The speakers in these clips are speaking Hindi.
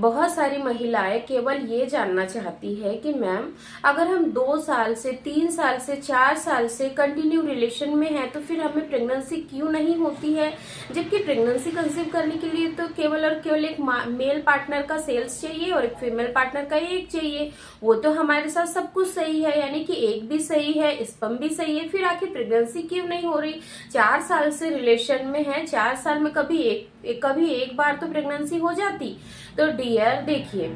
बहुत सारी महिलाएं केवल ये जानना चाहती है कि मैम अगर हम 2 साल से 3 साल से 4 साल से कंटिन्यू रिलेशन में हैं तो फिर हमें प्रेगनेंसी क्यों नहीं होती है। जबकि प्रेगनेंसी कंसीव करने के लिए तो केवल और केवल एक मेल पार्टनर का सेल्स चाहिए और एक फीमेल पार्टनर का एक चाहिए। वो तो हमारे साथ सब कुछ सही है, यानी कि एक भी सही है, स्पर्म भी सही है, फिर आखिर प्रेगनेंसी क्यों नहीं हो रही। 4 साल से रिलेशन में है, 4 साल में कभी एक बार तो प्रेगनेंसी हो जाती। तो डियर देखिए,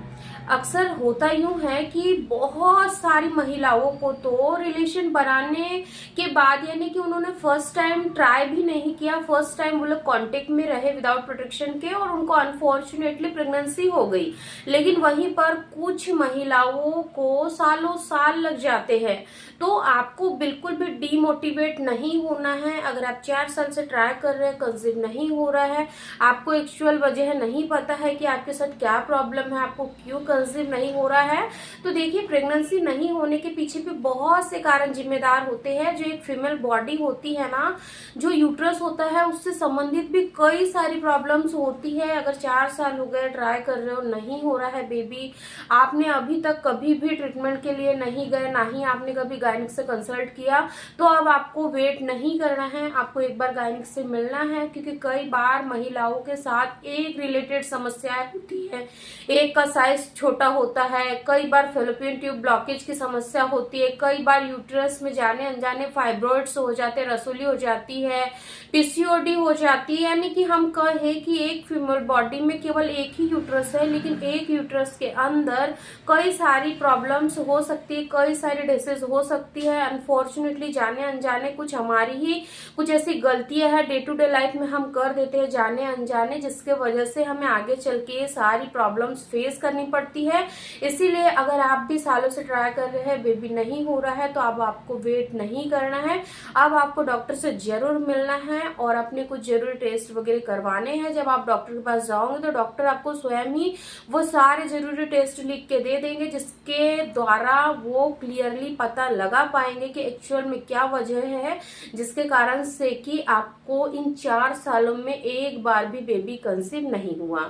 अक्सर होता यूं है कि बहुत सारी महिलाओं को तो रिलेशन बनाने के बाद, यानी कि उन्होंने फर्स्ट टाइम ट्राई भी नहीं किया, फर्स्ट टाइम वो लोग कांटेक्ट में रहे विदाउट प्रोटेक्शन के और उनको अनफॉर्चुनेटली प्रेगनेंसी हो गई। लेकिन वहीं पर कुछ महिलाओं को सालों साल लग जाते हैं। तो आपको बिल्कुल भी डीमोटिवेट नहीं होना है। अगर आप 4 साल से ट्राई कर रहे हैं, कंसीव नहीं हो रहा है, आपको एक्चुअल वजह नहीं पता है कि आपके साथ क्या प्रॉब्लम है, आपको क्यों कंसीव नहीं हो रहा है, तो देखिए प्रेगनेंसी नहीं होने के पीछे भी बहुत से कारण जिम्मेदार होते हैं। जो एक फीमेल बॉडी होती है ना, जो यूट्रस होता है, उससे संबंधित भी कई सारी प्रॉब्लम्स होती है। अगर 4 साल हो गए ट्राई कर रहे हो, नहीं हो रहा है बेबी, आपने अभी तक कभी भी ट्रीटमेंट के लिए नहीं गए, ना ही आपने कभी गायनिक से कंसल्ट किया, तो अब आपको वेट नहीं करना है, आपको एक बार गायनिक से मिलना है। क्योंकि कई बार महिलाओं के साथ एक रिलेटेड समस्याएं होती है, एक का साइज छोटा होता है, कई बार फेलोपियन ट्यूब ब्लॉकेज की समस्या होती है, कई बार यूट्रस में जाने अनजाने फाइब्रॉइड्स हो जाते हैं, रसोली हो जाती है, पीसीओडी हो जाती है। यानी कि हम कहें कि एक फीमेल बॉडी में केवल एक ही यूट्रस है, लेकिन एक यूट्रस के अंदर कई सारी प्रॉब्लम्स हो सकती है, कई सारी डिसीज हो सकती है। अनफॉर्चुनेटली जाने अनजाने कुछ हमारी ही कुछ ऐसी गलतियां हैं डे टू डे लाइफ में हम कर देते हैं जाने अनजाने, जिसके वजह से हमें आगे चल के सारी प्रॉब्लम्स फेस करनी पड़ती है। इसीलिए अगर आप भी सालों से ट्राई कर रहे हैं, बेबी नहीं हो रहा है, तो अब आपको वेट नहीं करना है, अब आपको डॉक्टर से जरूर मिलना है और अपने कुछ जरूरी टेस्ट वगैरह करवाने हैं। जब आप डॉक्टर के पास जाओगे तो डॉक्टर आपको स्वयं ही वो सारे जरूरी टेस्ट लिख के दे देंगे, जिसके द्वारा वो क्लियरली पता लगा पाएंगे कि एक्चुअल में क्या वजह है जिसके कारण से कि आपको इन 4 सालों में एक बार भी बेबी कंसीव नहीं हुआ।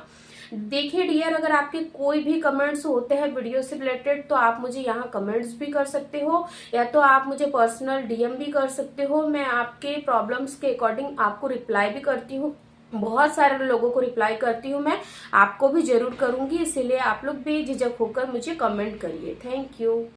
देखिए डियर, अगर आपके कोई भी कमेंट्स होते हैं वीडियो से रिलेटेड तो आप मुझे यहाँ कमेंट्स भी कर सकते हो, या तो आप मुझे पर्सनल डीएम भी कर सकते हो। मैं आपके प्रॉब्लम्स के अकॉर्डिंग आपको रिप्लाई भी करती हूँ, बहुत सारे लोगों को रिप्लाई करती हूँ मैं, आपको भी जरूर करूंगी। इसीलिए आप लोग भी झिझक होकर मुझे कमेंट करिए। Thank you.